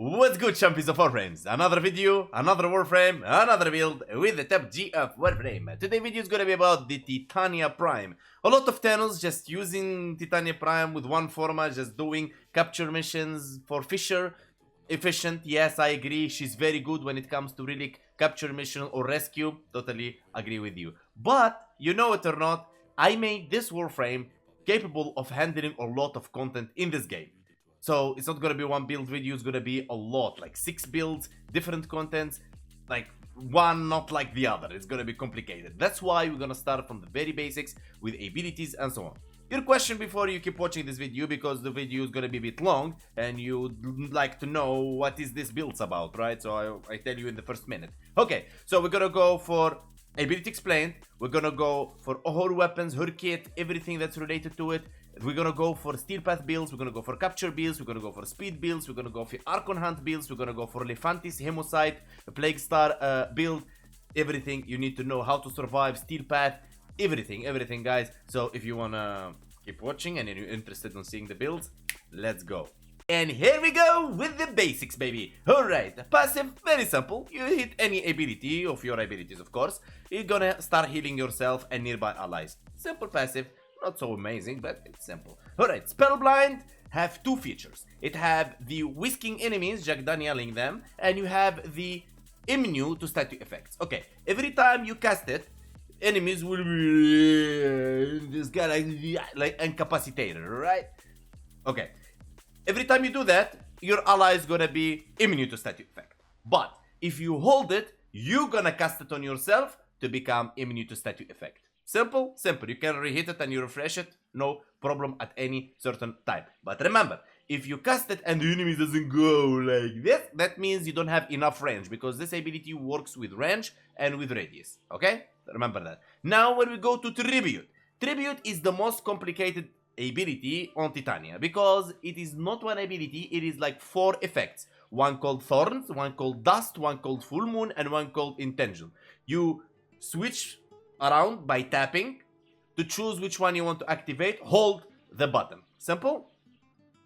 What's good, champions of Warframes? Another video, another Warframe, another build with the top G of Warframe. Today's video is gonna be about the Titania Prime. A lot of channels just using Titania Prime with one format, just doing capture missions for Fisher. Efficient, yes, I agree. She's very good when it comes to relic capture mission or rescue. Totally agree with you. But, you know it or not, I made this Warframe capable of handling a lot of content in this game. So it's not gonna be one build video, it's gonna be a lot, like 6 builds, different contents, like one not like the other. It's gonna be complicated. That's why we're gonna start from the very basics with abilities and so on. Your question before you keep watching this video, because the video is gonna be a bit long and you'd like to know what is this build's about, right? So I tell you in the first minute. Okay, so we're gonna go for ability explained, we're gonna go for her weapons, her kit, everything that's related to it. We're gonna go for steel path builds, we're gonna go for capture builds, we're gonna go for speed builds, we're gonna go for Archon hunt builds, we're gonna go for Lephantis, hemocyte, plague star build, everything you need to know, how to survive, steel path, everything guys. So if you wanna keep watching and you're interested in seeing the builds, let's go. And here we go with the basics, baby. Alright, passive, very simple. You hit any ability of your abilities, of course. You're gonna start healing yourself and nearby allies. Simple passive, not so amazing, but it's simple. Alright, Spellblind have two features. It have the whisking enemies, Jack Danieling them, and you have the immune to static effects. Okay, every time you cast it, enemies will be this guy like incapacitated, right? Okay. Every time you do that, your ally is gonna be immune to static effect. But if you hold it, you're gonna cast it on yourself to become immune to static effect. Simple, simple. You can reheat it and you refresh it, no problem at any certain time. But remember, if you cast it and the enemy doesn't go like this, that means you don't have enough range, because this ability works with range and with radius. Okay? Remember that. Now when we go to Tribute. Tribute is the most complicated ability on Titania, because it is not one ability, it is like 4 effects. One called Thorns, one called Dust, one called Full Moon, and one called Intention. You switch around by tapping to choose which one you want to activate. Hold the button. Simple.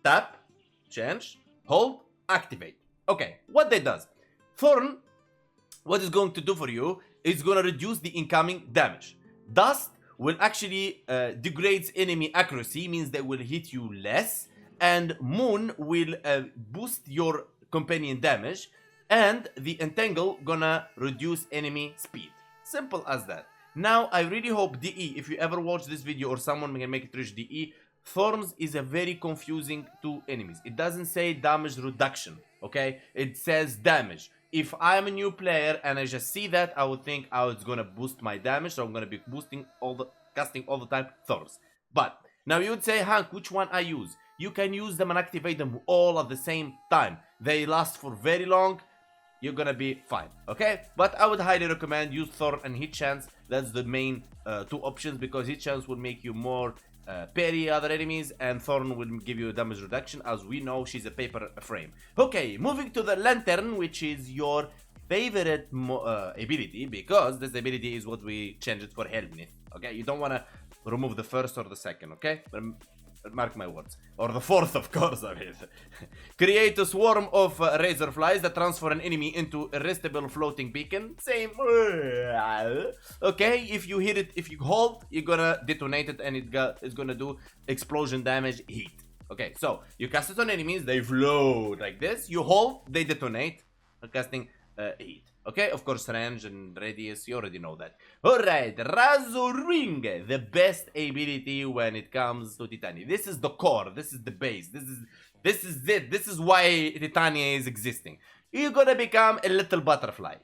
Tap, change, hold, activate. Okay, what that does. Thorn, what it's going to do for you is going to reduce the incoming damage. Dust will actually degrades enemy accuracy, means they will hit you less, and Moon will boost your companion damage, and the Entangle gonna reduce enemy speed. Simple as that. Now I really hope DE, if you ever watch this video or someone can make it reach DE, Thorns is a very confusing to enemies. It doesn't say damage reduction, okay? It says damage. If I'm a new player and I just see that, I would think, oh, it's gonna boost my damage, so I'm gonna be casting all the time Thorns. But now you would say, Hank, which one I use? You can use them and activate them all at the same time. They last for very long. You're gonna be fine, okay? But I would highly recommend use Thorn and Hit Chance. That's the main 2 options, because Hit Chance will make you more parry other enemies, and Thorn will give you a damage reduction. As we know, she's a paper frame. Okay, moving to the Lantern, which is your favorite ability, because this ability is what we changed it for Helminth. Okay, you don't want to remove the first or the second, okay? Mark my words. Or the fourth, of course, I mean. Create a swarm of Resoflies that transfer an enemy into a restable floating beacon. Same. Okay, if you hit it, if you hold, you're gonna detonate it, and it's gonna do explosion damage, heat. Okay, so you cast it on enemies, they float like this. You hold, they detonate, casting heat. Okay, of course, range and radius, you already know that. Alright, Ring, the best ability when it comes to Titania. This is the core, this is the base, this is it, this is why Titania is existing. You're gonna become a little butterfly.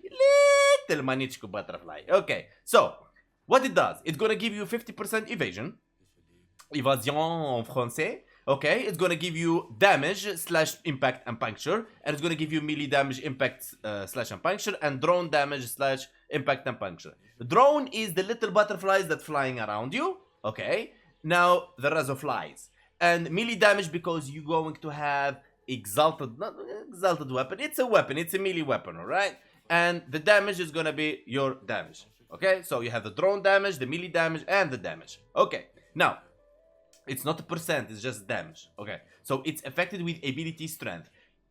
Little manichko butterfly. Okay, so, what it does, it's gonna give you 50% evasion. Evasion en français. Okay, it's gonna give you damage / impact and puncture, and it's gonna give you melee damage, impact / and puncture, and drone damage / impact and puncture. Drone is the little butterflies that flying around you. Okay, now the Resoflies, and melee damage, because you're going to have not exalted weapon. It's a weapon. It's a melee weapon. All right, and the damage is gonna be your damage. Okay, so you have the drone damage, the melee damage, and the damage. Okay, now. It's not a percent, it's just damage. Okay, so it's affected with ability strength.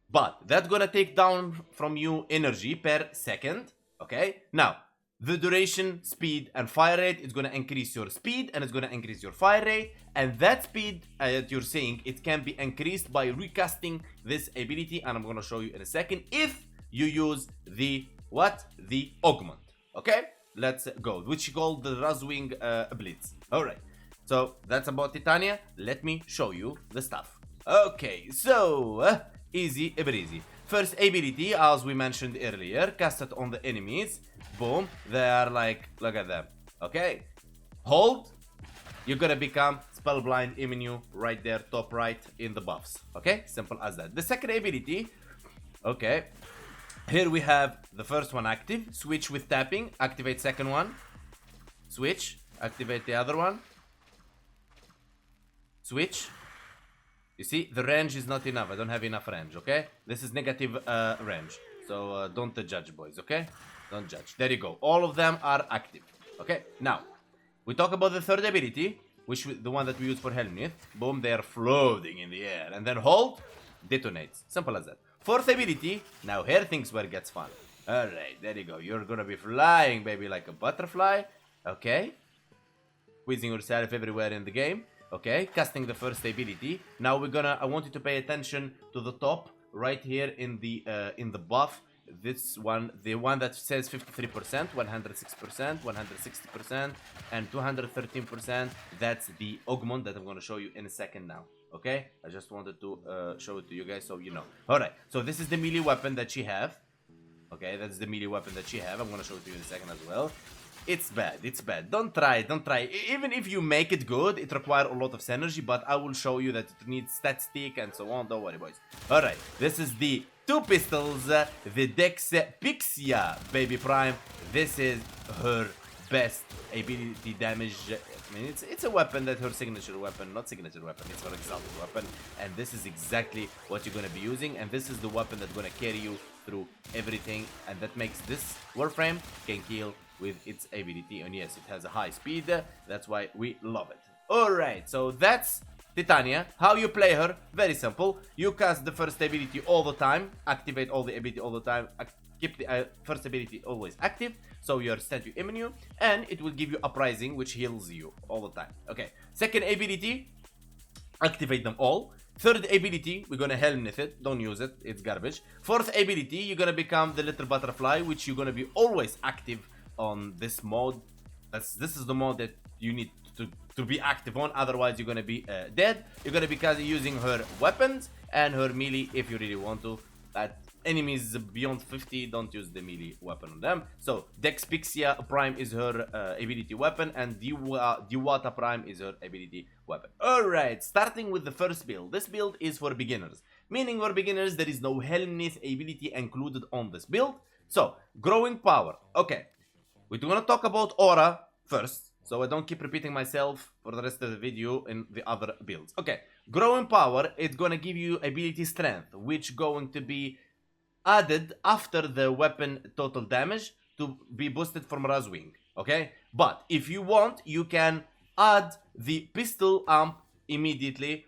but that's gonna take down from you energy per second. Okay, now the duration, speed, and fire rate is gonna increase your speed and it's gonna increase your fire rate. And that speed that you're saying, it can be increased by recasting this ability, and I'm gonna show you in a second if you use the the augment. Okay, let's go, which is called the Razwing Blitz. All right, so that's about Titania. Let me show you the stuff. Okay, so easy breezy. First ability, as we mentioned earlier, cast it on the enemies. Boom, they are like, look at them. Okay, hold, you're gonna become spellblind immune right there, top right in the buffs. Okay, simple as that. The second ability, okay, here we have the first one active. Switch with tapping, activate second one. Switch, activate the other one. Switch. You see, the range is not enough. I don't have enough range, okay? This is negative range. So don't judge, boys, okay? Don't judge. There you go. All of them are active. Okay, now we talk about the third ability, which the one that we use for Helminth. Boom, they are floating in the air. And then hold, detonates. Simple as that. Fourth ability, now here things where it gets fun. Alright, there you go. You're gonna be flying, baby, like a butterfly. Okay. Squeezing yourself everywhere in the game. Okay, casting the first ability. Now I want you to pay attention to the top right here in the buff. This one, the one that says 53%, 106%, 160%, and 213%. That's the augment that I'm going to show you in a second now. Okay, I just wanted to show it to you guys so you know. All right, so this is the melee weapon that she have. Okay, that's the melee weapon that she have. I'm going to show it to you in a second as well. It's bad, it's bad. Don't try. Even if you make it good, it requires a lot of synergy, but I will show you that it needs stat stick and so on. Don't worry, boys. Alright, this is the two pistols, the Dex Pixia Baby Prime. This is her best ability damage. I mean, it's a weapon that her signature weapon, not signature weapon, it's her exalted weapon. And this is exactly what you're gonna be using, and this is the weapon that's gonna carry you through everything, and that makes this Warframe can kill with its ability. And yes, it has a high speed, that's why we love it. Alright, so that's Titania. How you play her, very simple. You cast the first ability all the time, activate all the ability all the time, keep the first ability always active, so you're stand you immune, and it will give you uprising, which heals you all the time. Okay, second ability, activate them all. Third ability, we're gonna Helminth it, don't use it, it's garbage. Fourth ability, you're gonna become the little butterfly, which you're gonna be always active on this mode. This is the mode that you need to be active on, otherwise you're gonna be dead. You're gonna be using her weapons and her melee if you really want to. But enemies beyond 50, don't use the melee weapon on them. So Dex Pixia Prime is her ability weapon, and Diwata Prime is her ability weapon. Alright, starting with the first build. This build is for beginners, meaning for beginners there is no Helminth ability included on this build. So growing power. Okay, we're gonna talk about aura first, so I don't keep repeating myself for the rest of the video in the other builds. Okay, growing power, it's gonna give you ability strength, which going to be added after the weapon total damage to be boosted from Razwing. Okay, but if you want, you can add the pistol amp immediately,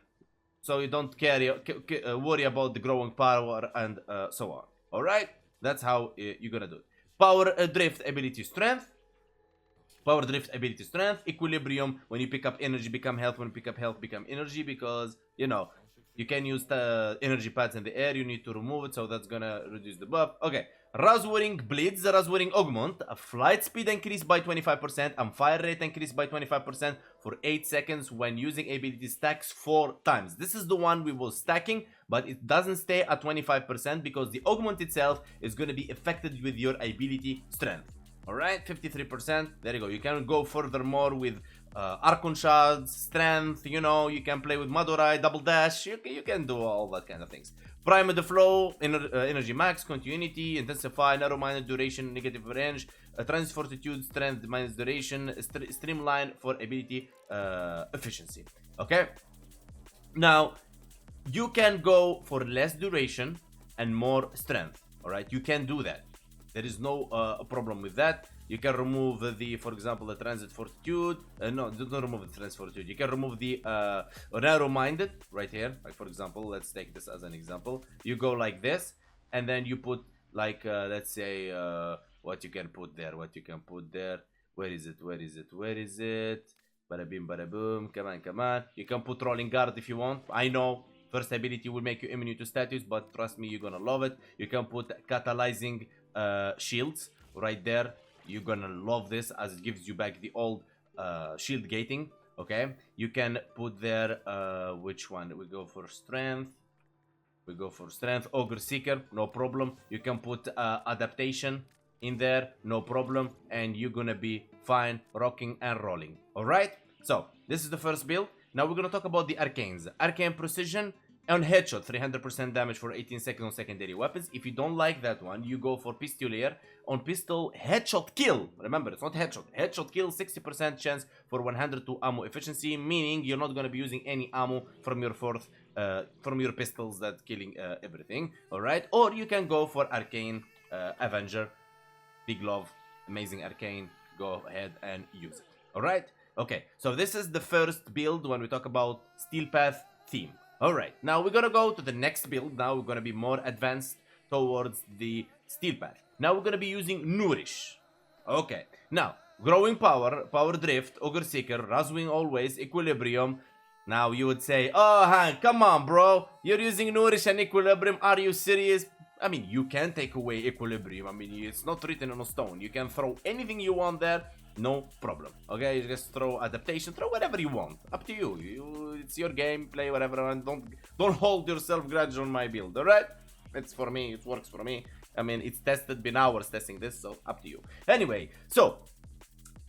so you don't worry about the growing power and so on. All right, that's how you're gonna do it. Power drift ability strength. Power drift ability strength. Equilibrium, when you pick up energy become health, when you pick up health become energy, because you know you can use the energy pads in the air, you need to remove it, so that's gonna reduce the buff. Okay, Razwing Blitz, Razwing Augment, a flight speed increase by 25% and fire rate increase by 25% for 8 seconds when using ability stacks 4 times. This is the one we were stacking, but it doesn't stay at 25% because the augment itself is gonna be affected with your ability strength. Alright, 53%, there you go. You can go furthermore with Archon shards, strength, you know, you can play with Madurai, double dash, you can do all that kind of things. Prime of the flow, energy max, continuity, intensify, narrow-minded duration, negative range, transit fortitude, strength minus duration, streamline for ability efficiency. Okay, now you can go for less duration and more strength. Alright, you can do that. There is no problem with that. You can remove the, for example, the transit fortitude. No, don't remove the transit fortitude. You can remove the narrow-minded right here. Like, for example, let's take this as an example. You go like this, and then you put like, let's say, what you can put there. What you can put there. Where is it? Where is it? Where is it? Bada bim, bada boom. Come on, come on. You can put rolling guard if you want. I know. First ability will make you immune to status, but trust me, you're gonna love it. You can put catalyzing shields right there. You're gonna love this as it gives you back the old shield gating. Okay, you can put there which one? We go for strength. We go for strength. Ogre Seeker, no problem. You can put adaptation in there, no problem, and you're gonna be fine rocking and rolling. All right, so this is the first build. Now we're gonna talk about the arcanes. Arcane precision on headshot, 300% damage for 18 seconds on secondary weapons. If you don't like that one, you go for Pistolier. On pistol, headshot kill. Remember, it's not headshot. Headshot kill, 60% chance for 102 ammo efficiency, meaning you're not gonna be using any ammo from your from your pistols that killing everything. All right, or you can go for Arcane Avenger. Big love, amazing arcane. Go ahead and use it. All right. Okay, so this is the first build when we talk about Steel Path theme. Alright, now we're gonna go to the next build. Now we're gonna be more advanced towards the Steel Path. Now we're gonna be using Nourish. Okay, now, Growing Power, Power Drift, Ogre Seeker, Razwing Always, Equilibrium. Now you would say, oh Han, come on bro, you're using Nourish and Equilibrium, are you serious? I mean, you can take away Equilibrium, I mean, it's not written on a stone. You can throw anything you want there. No problem. Okay, you just throw adaptation, throw whatever you want. Up to you. It's your game. Play whatever, and don't hold yourself grudge on my build. All right? It's for me. It works for me. I mean, it's tested. Been hours testing this, so up to you. Anyway, so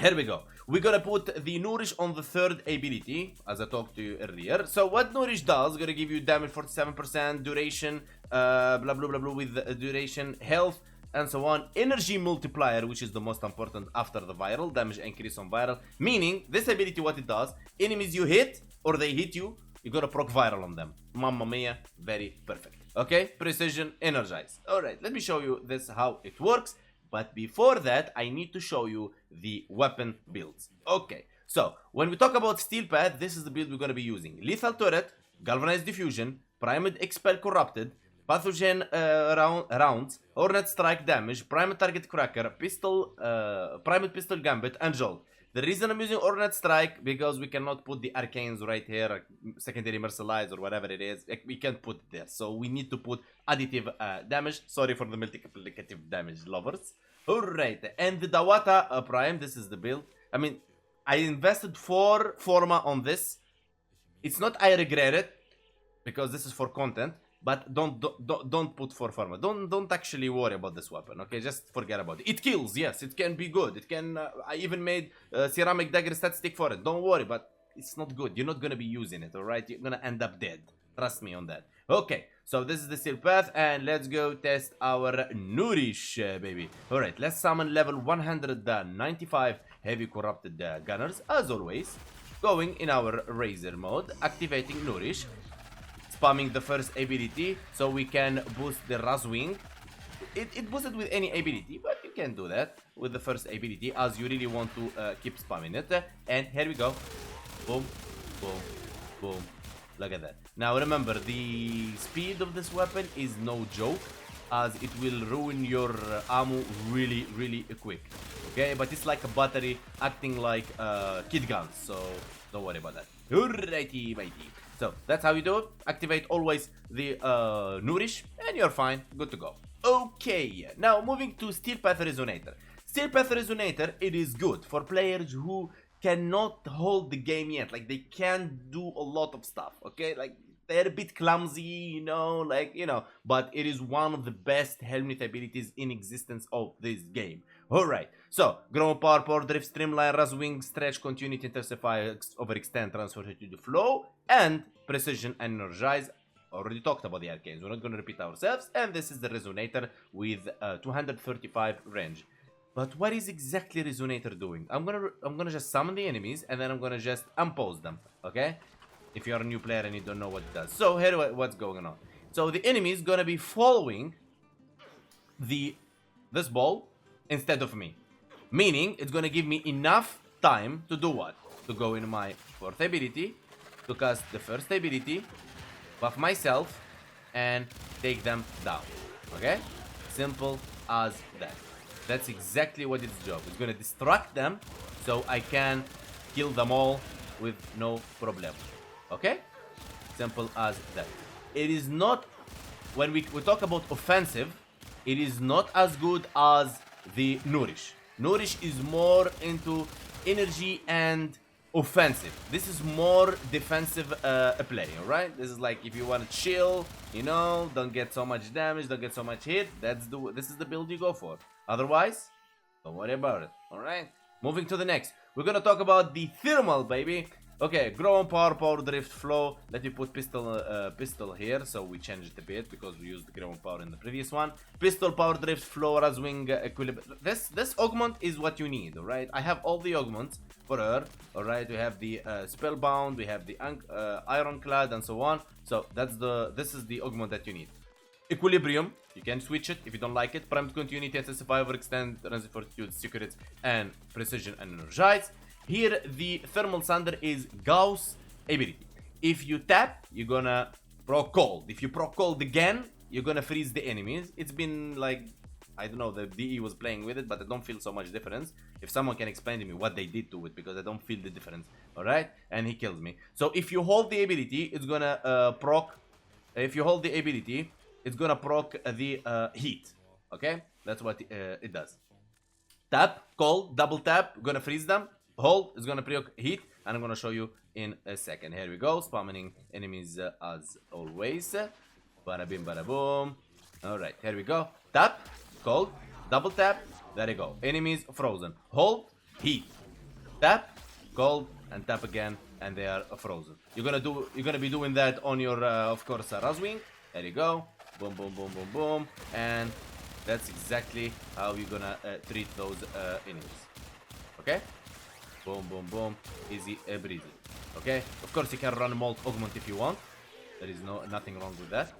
here we go. We're gonna put the Nourish on the third ability, as I talked to you earlier. So what Nourish does, gonna give you damage 47%, duration, blah blah blah blah with duration, health, and so on. Energy multiplier, which is the most important after the viral, damage increase on viral, meaning this ability, what it does, enemies you hit or they hit you, you're gonna proc viral on them. Mamma mia, very perfect. Okay, precision, energize. All right, let me show you this how it works, but before that I need to show you the weapon builds. Okay, so when we talk about Steel Path, this is the build we're gonna be using. Lethal turret, galvanized diffusion, primed expel corrupted, pathogen rounds, hornet strike damage, primed target cracker, pistol, primed pistol gambit, and jolt. The reason I'm using hornet strike because we cannot put the arcanes right here, secondary mercilize or whatever it is. We can't put it there, so we need to put additive damage. Sorry for the multiplicative damage lovers. Alright, and the Diwata Prime. This is the build. I mean, I invested 4 forma on this. It's not I regret it because this is for content. But don't put 4 forma. Don't actually worry about this weapon. Okay, just forget about it. It kills, yes, it can be good. It can. I even made ceramic dagger statistic for it. Don't worry, but it's not good. You're not gonna be using it. All right, you're gonna end up dead. Trust me on that. Okay, so this is the Steel Path, and let's go test our Nourish, baby. All right, let's summon level 195 heavy corrupted gunners as always. Going in our Razor mode, activating Nourish. Spamming the first ability so we can boost the Razwing. It boosted with any ability, but you can do that with the first ability as you really want to keep spamming it. And here we go. Boom, boom, boom. Look at that. Now remember, the speed of this weapon is no joke as it will ruin your ammo really quick. Okay, but it's like a battery acting like kid guns, so don't worry about that. Alrighty, matey. So that's how you do it. Activate always the Nourish and you're fine, good to go. Okay, now moving to Steel Path Resonator. Steel Path Resonator, it is good for players who cannot hold the game yet. Like they can't do a lot of stuff, okay? Like they're a bit clumsy, you know, like, you know, but it is one of the best Helminth abilities in existence of this game. Alright, so Growing Power, Power Drift, Streamline, Razwing, Stretch, Continuity, Intensify, Overextend, Transfer to the Flow, and Precision and Energize. Already talked about the arcanes, we're not going to repeat ourselves, and this is the Resonator with 235 range. But what is exactly Resonator doing? I'm gonna just summon the enemies, and then I'm gonna just unpose them, okay? If you're a new player and you don't know what it does. So here what's going on. So the enemy is gonna be following this ball instead of me. Meaning, it's gonna give me enough time to do what? To go in my fourth ability, to cast the first ability, buff myself, and take them down. Okay? Simple as that. That's exactly what its job. It's gonna distract them so I can kill them all with no problem. Okay? Simple as that. It is not, when we talk about offensive, it is not as good as the Nourish. Nourish is more into energy and offensive. This is more defensive play, alright? This is like if you want to chill, you know, don't get so much damage, don't get so much hit, this is the build you go for. Otherwise, don't worry about it, alright? Moving to the next, we're gonna talk about the thermal, baby. Okay, grow on power, power drift, flow. Let me put pistol here, so we changed a bit because we used the grow on power in the previous one. Pistol, power drift, flow, Razwing, equilibrium. This augment is what you need, alright? I have all the augments for her, alright? We have the spellbound, we have the ironclad, and so on. So this is the augment that you need. Equilibrium, you can switch it if you don't like it. Primed continuity, intensify, overextend, transit fortitude, secrets, and precision and energize. Here, the Thermal Thunder is Gauss ability. If you tap, you're gonna proc cold. If you proc cold again, you're gonna freeze the enemies. It's been like, I don't know, the DE was playing with it, but I don't feel so much difference. If someone can explain to me what they did to it, because I don't feel the difference. Alright? And he kills me. So if you hold the ability, it's gonna proc. If you hold the ability, it's gonna proc the heat. Okay? That's what it does. Tap, cold, double tap, gonna freeze them. Hold is gonna proc heat, and I'm gonna show you in a second. Here we go, spamming enemies as always. Bada bim, bada boom. Alright, here we go. Tap, cold, double tap, there you go. Enemies frozen. Hold, heat. Tap, cold, and tap again, and they are frozen. You're gonna be doing that on your, of course, Razwing. There you go. Boom, boom, boom, boom, boom, and that's exactly how you're gonna treat those enemies. Okay? Boom, boom, boom. Easy breezy. Okay? Of course, you can run Molt Augment if you want. There is nothing wrong with that.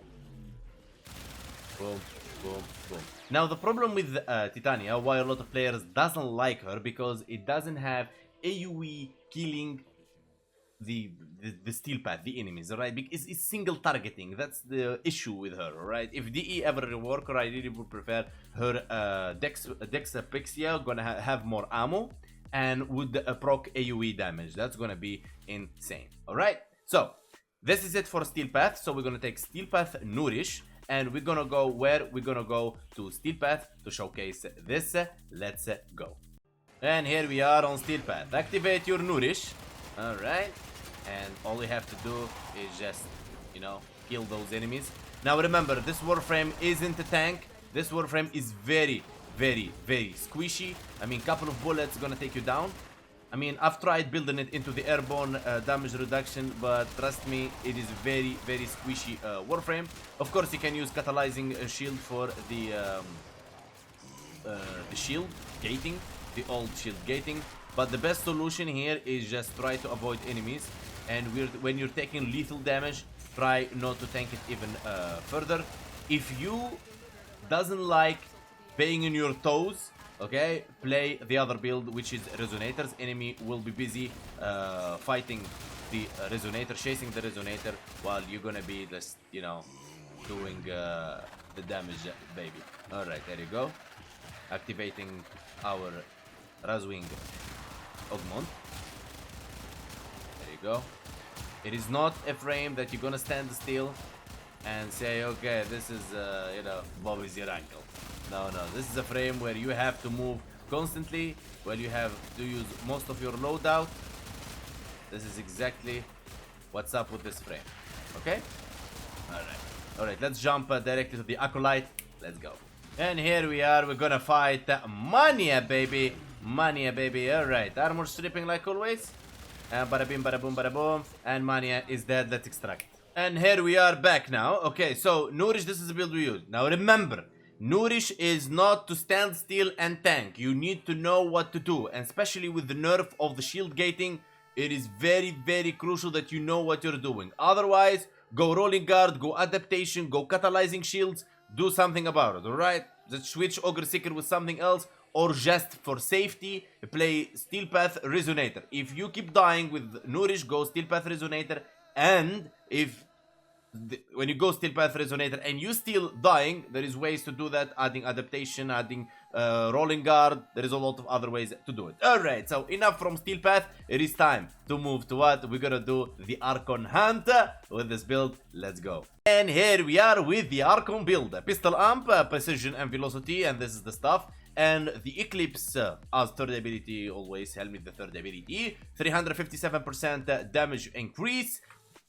Boom, boom, boom. Now, the problem with Titania, why a lot of players doesn't like her, because it doesn't have AoE killing the steel path, the enemies, alright? Because it's single targeting. That's the issue with her, alright? If DE ever rework her, I really would prefer her Dex Pixia, gonna have more ammo, and would proc AoE damage. That's gonna be insane. Alright, so this is it for Steel Path. So we're gonna take Steel Path Nourish, and we're gonna go where? We're gonna go to Steel Path to showcase this. Let's go. And here we are on Steel Path. Activate your Nourish. Alright, and all you have to do is just, you know, kill those enemies. Now remember, this Warframe isn't a tank. This Warframe is very squishy. I mean, couple of bullets gonna take you down. I mean, I've tried building it into the airborne damage reduction, but trust me, it is very squishy Warframe. Of course, you can use catalyzing shield for the shield gating, the old shield gating. But the best solution here is just try to avoid enemies, and when you're taking lethal damage, try not to tank it even further. If you doesn't like paying in your toes, okay, play the other build, which is Resonators. Enemy will be busy fighting the Resonator, chasing the Resonator, while you're gonna be just, you know, doing the damage, baby. Alright, there you go. Activating our Razwing Augment. There you go. It is not a frame that you're gonna stand still and say, okay, this is, you know, Bobby's your uncle. No, this is a frame where you have to move constantly, where you have to use most of your loadout. This is exactly what's up with this frame. Okay? Alright, let's jump directly to the Acolyte. Let's go. And here we are, we're gonna fight Mania, baby. Mania, baby. Alright, armor stripping like always. And bada bim, bada boom, bada boom. And Mania is dead. Let's extract. And here we are back now. Okay, so Nourish, this is the build we use. Now remember, Nourish is not to stand still and tank. You need to know what to do. And especially with the nerf of the shield gating, it is very crucial that you know what you're doing. Otherwise, go rolling guard, go adaptation, go catalyzing shields. Do something about it, alright? Just switch Ogre Seeker with something else, or just for safety, play Steel Path Resonator. If you keep dying with Nourish, go Steel Path Resonator, and if when you go Steel Path Resonator and you still dying, there is ways to do that, adding adaptation, adding rolling guard. There is a lot of other ways to do it. Alright, so enough from Steel Path. It is time to move to what we're gonna do, the Archon Hunt with this build. Let's go. And here we are with the Archon build. Pistol Amp, Precision and Velocity, and this is the stuff. And the Eclipse as third ability, always Helminth the third ability. 357% damage increase.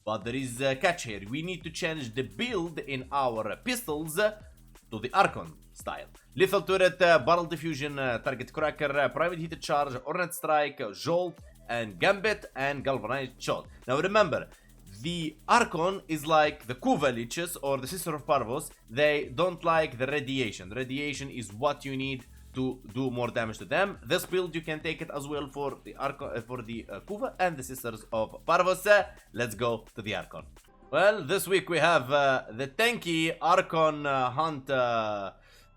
But there is a catch here. We need to change the build in our pistols to the Archon style. Lethal turret, barrel diffusion, target cracker, private heated charge, ornate strike, jolt, and gambit, and galvanized shot. Now remember, the Archon is like the Kuva leeches or the Sister of Parvos. They don't like the radiation. Radiation is what you need to do more damage to them. This build you can take it as well for the Archon, for the Kuva and the Sisters of Parvos. Let's go to the Archon. Well, this week we have the tanky Archon hunt.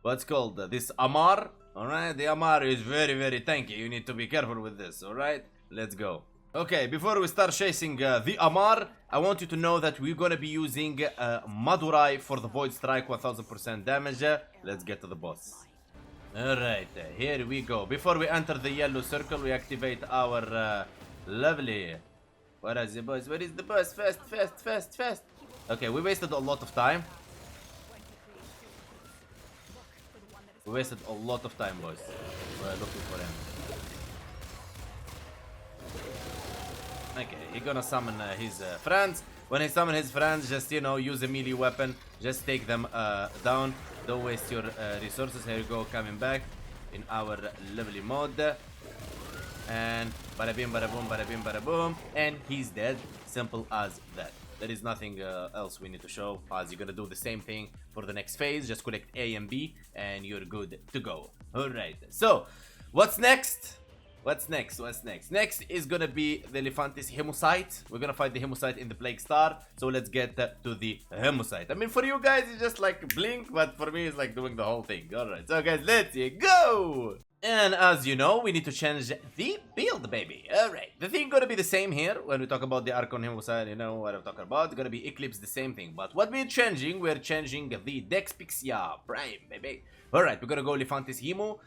What's called this Amar. All right, the Amar is very tanky. You need to be careful with this. All right, let's go. Okay, before we start chasing the Amar, I want you to know that we're gonna be using Madurai for the Void Strike, 1000% damage. Let's get to the boss. Alright, here we go. Before we enter the yellow circle, we activate our lovely... Where is the boss? Where is the boss? Fast. Okay, we wasted a lot of time. We wasted a lot of time, boys. We're looking for him. Okay, he's gonna summon his friends. When he summon his friends, just, you know, use a melee weapon. Just take them down. Don't waste your resources. Here you go, coming back in our lovely mode. And bada bim, bada boom, bada bim, bada boom. And he's dead. Simple as that. There is nothing else we need to show, as you're gonna do the same thing for the next phase. Just collect A and B and you're good to go. Alright, so what's next? What's next? Next is gonna be the Lephantis hemocyte. We're gonna fight the hemocyte in the Plague Star. So let's get to the hemocyte. I mean, for you guys, it's just like blink, but for me, it's like doing the whole thing. Alright, so guys, let's go! And as you know, we need to change the build, baby. Alright, the thing gonna be the same here. When we talk about the Archon hemocyte, you know what I'm talking about. It's gonna be Eclipse, the same thing. But what we're changing the Dex Pixia Prime, baby. Alright, we're gonna go Lephantis Hemo.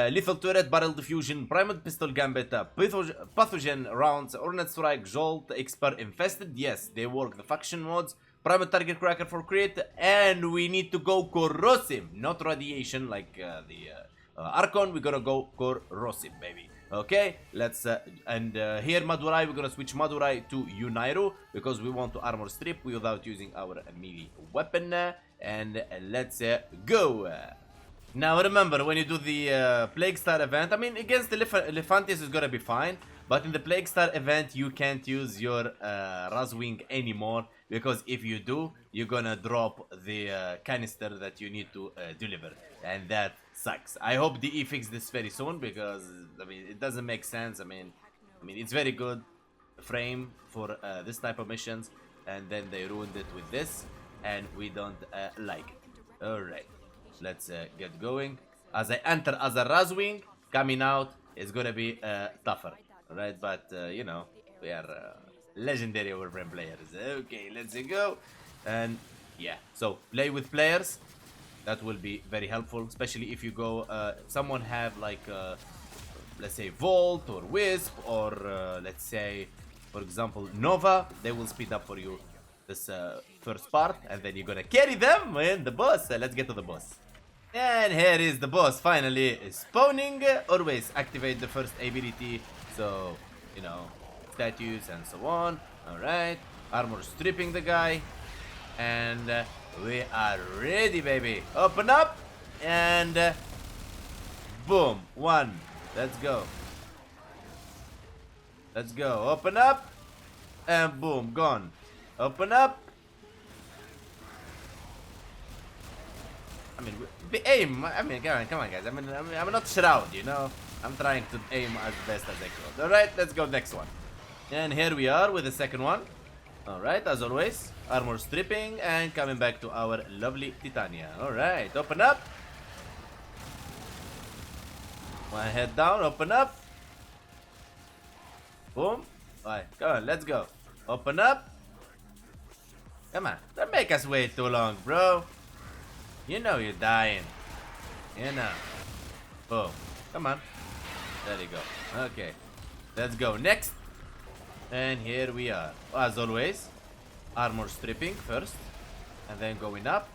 Lethal turret, barrel diffusion, primed pistol gambit, pathogen rounds, ornate strike, jolt, expert infested. Yes, they work the faction mods. Primed target cracker for crit, and we need to go corrosive, not radiation like the Archon. We're gonna go corrosive, baby. Okay, let's here Madurai. We're gonna switch Madurai to Unairu because we want to armor strip without using our melee weapon. And let's go. Now remember, when you do the Plague Star event, I mean, against the Lephantis is gonna be fine, but in the Plague Star event you can't use your Razwing anymore, because if you do, you're gonna drop the canister that you need to deliver, and that sucks. I hope DE fix this very soon, because I mean, it doesn't make sense. I mean it's very good frame for this type of missions, and then they ruined it with this, and we don't like it. Alright. Let's get going. As I enter as a Razwing, coming out is gonna be tougher, right? But you know, we are legendary Warframe players. Okay, let's go. And yeah, so play with players. That will be very helpful, especially if you go. Someone have like, let's say Volt or Wisp, or let's say, for example, Nova. They will speed up for you this first part, and then you're gonna carry them in the boss. Let's get to the boss. And here is the boss finally spawning. Always activate the first ability, so you know, statues and so on. Alright, armor stripping the guy, and we are ready, baby. Open up, and boom, one. Let's go. Let's go. Open up, and boom, gone. Open up. I mean, aim. I mean, come on, guys. I mean, I'm not Shroud, you know. I'm trying to aim as best as I could. Alright, let's go next one. And here we are with the second one. Alright, as always, armor stripping and coming back to our lovely Titania. Alright, open up. One head down, open up. Boom. Alright, come on, let's go. Open up. Come on, don't make us wait too long, bro. You know you're dying. You know. Boom. Come on. There you go. Okay. Let's go next. And here we are. As always, armor stripping first. And then going up.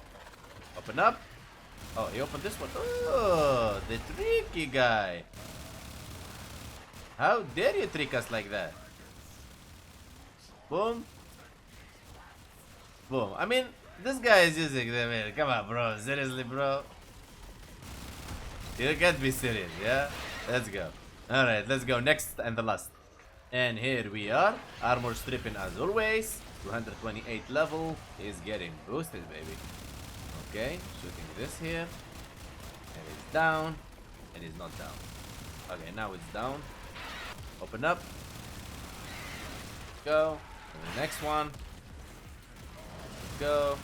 Open up. Oh, he opened this one. Oh, the tricky guy. How dare you trick us like that? Boom. Boom. I mean, this guy is using the man. Come on, bro. Seriously, bro. You can't be serious, yeah? Let's go. Alright, let's go. Next and the last. And here we are. Armor stripping as always. 228 level. Is getting boosted, baby. Okay, shooting this here. And it's down. And it's not down. Okay, now it's down. Open up. Go. And the next one. Go.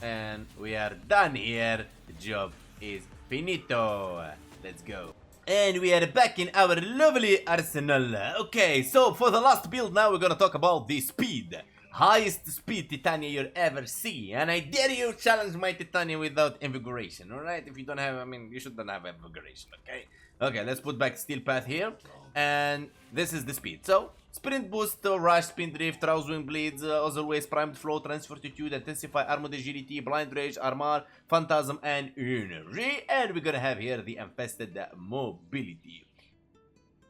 And we are done here. The job is finito. Let's go. And we are back in our lovely arsenal. Okay, so for the last build now we're gonna talk about the speed. Highest speed Titania you'll ever see. And I dare you challenge my Titania without invigoration, alright? If you don't have, I mean, you shouldn't have invigoration, okay? Okay, let's put back steel path here. And this is the speed. So, sprint boost, rush, spin drift, rouse wind bleeds, otherwise primed flow, transfortitude, intensify, armored agility, blind rage, armor, phantasm, and energy. And we're gonna have here the infested mobility.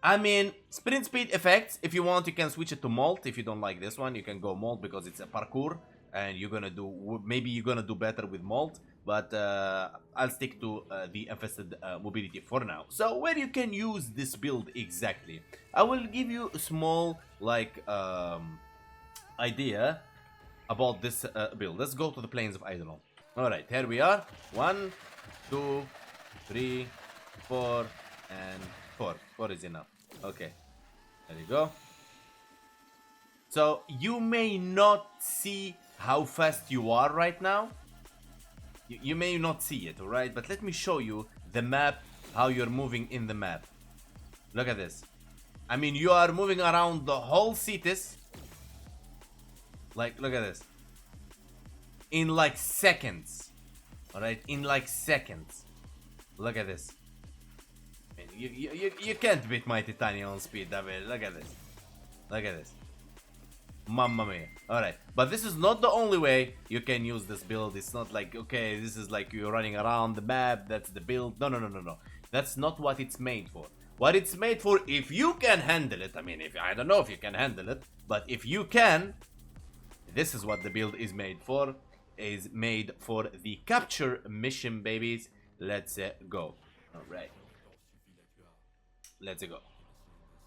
I mean, sprint speed effects, if you want you can switch it to Molt. If you don't like this one, you can go Molt because it's a parkour. And you're gonna do, maybe you're gonna do better with Molt. But I'll stick to the infested mobility for now. So where you can use this build exactly, I will give you a small like idea about this build. Let's go to the plains of Eidolon. Alright, here we are. 1, 2, 3, 4, and 4. 4 is enough. Okay, there you go. So you may not see how fast you are right now. You may not see it, alright? But let me show you the map, how you're moving in the map. Look at this. I mean, you are moving around the whole cities. Like, look at this. In like seconds. Alright? In like seconds. Look at this. I mean, you can't beat my Titania on speed, I mean, look at this. Look at this. Mamma mia. Alright, but this is not the only way you can use this build. It's not like, okay, this is like you're running around the map, that's the build. No, no, no, no, no. That's not what it's made for. What it's made for, if you can handle it, I mean, if I don't know if you can handle it, but if you can, this is what the build is made for. Is made for the capture mission, babies. Let's go. Alright. Let's go.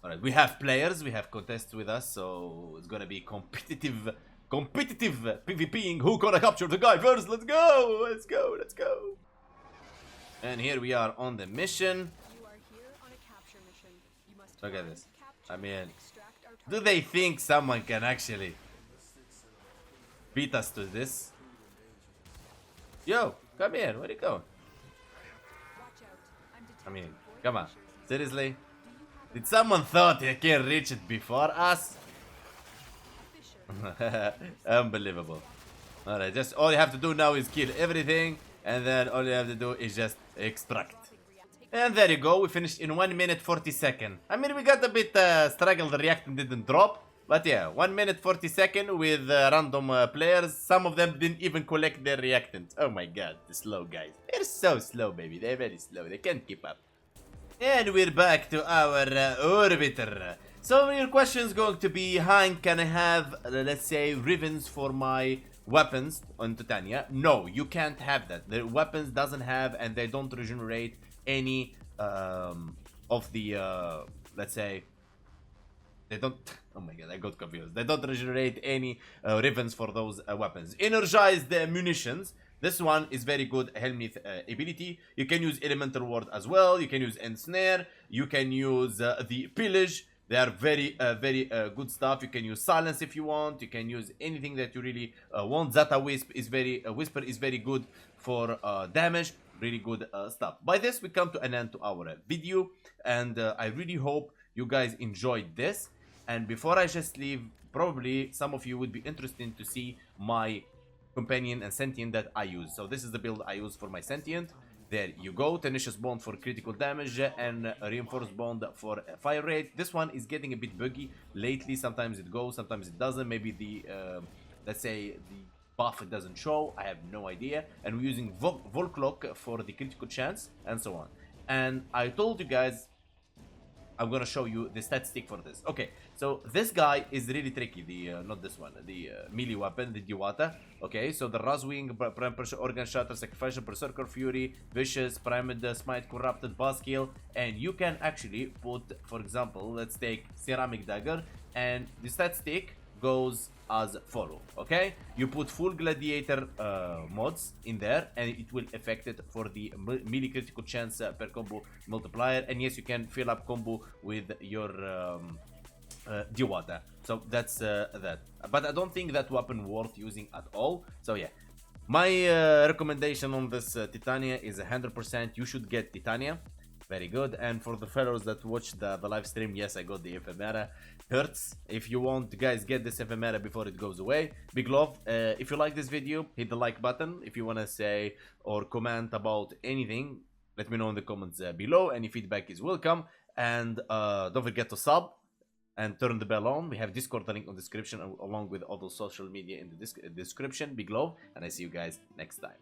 Alright, we have players, we have contests with us, so it's gonna be competitive PvPing. Who gonna capture the guy first? Let's go! Let's go, let's go! And here we are on the mission. You are here on a capture mission. You must Look at this. capture I mean, and extract our do they think someone can actually beat us to this? Yo, come here, where you going? Watch out. I'm I mean, detecting come on, formations. seriously? Do you have Did someone thought he can reach it before us? a fisher? Unbelievable. Alright, just all you have to do now is kill everything, and then all you have to do is just extract. And there you go, we finished in 1 minute 40 seconds. I mean, we got a bit struggle, the reactant didn't drop. But yeah, 1 minute 40 seconds with random players. Some of them didn't even collect their reactant. Oh my god, the slow guys. They're so slow, baby. They're very slow. They can't keep up. And we're back to our orbiter. So your question is going to be, Hein, can I have, let's say, ribbons for my weapons on Titania? No, you can't have that. The weapons doesn't have, and they don't regenerate any of the, let's say, they don't, oh my god, I got confused. They don't regenerate any ribbons for those weapons. Energized munitions. This one is very good Helminth ability. You can use Elemental Ward as well. You can use Ensnare. You can use the Pillage. They are very, good stuff. You can use Silence if you want. You can use anything that you really want. Zeta Wisp is very, Whisper is very good for damage. really good stuff. By this, we come to an end to our video, and I really hope you guys enjoyed this. And before I just leave, probably some of you would be interested to see my companion and sentient that I use. So this is the build I use for my sentient. There you go, Tenacious Bond for critical damage and Reinforced Bond for fire rate. This one is getting a bit buggy lately. Sometimes it goes, sometimes it doesn't. Maybe the, let's say, the buff it doesn't show. I have no idea. And we're using Volclock for the critical chance and so on. And I told you guys I'm gonna show you the statistic for this. Okay, so this guy is really tricky. The not this one, the melee weapon, the Diwata. Okay, so the Razwing, Prime Pressure, Organ Shatter, Sacrificial, Berserker Fury, Vicious, Pyramid Smite, Corrupted, Buzzkill, and you can actually put, for example, let's take Ceramic Dagger, and the statistic goes as follow. Okay, you put full gladiator mods in there and it will affect it for the melee critical chance per combo multiplier, and yes, you can fill up combo with your Diwata. So that's that, but I don't think that weapon worth using at all. So yeah, my recommendation on this Titania is 100% you should get Titania. Very good. And for the fellows that watched the live stream, yes, I got the ephemera. Hurts. If you want, guys, get this ephemera before it goes away. Big love. If you like this video, hit the like button. If you want to say or comment about anything, let me know in the comments below. Any feedback is welcome. And don't forget to sub and turn the bell on. We have Discord, the link on the description, along with all the social media in the description. Big love. And I see you guys next time.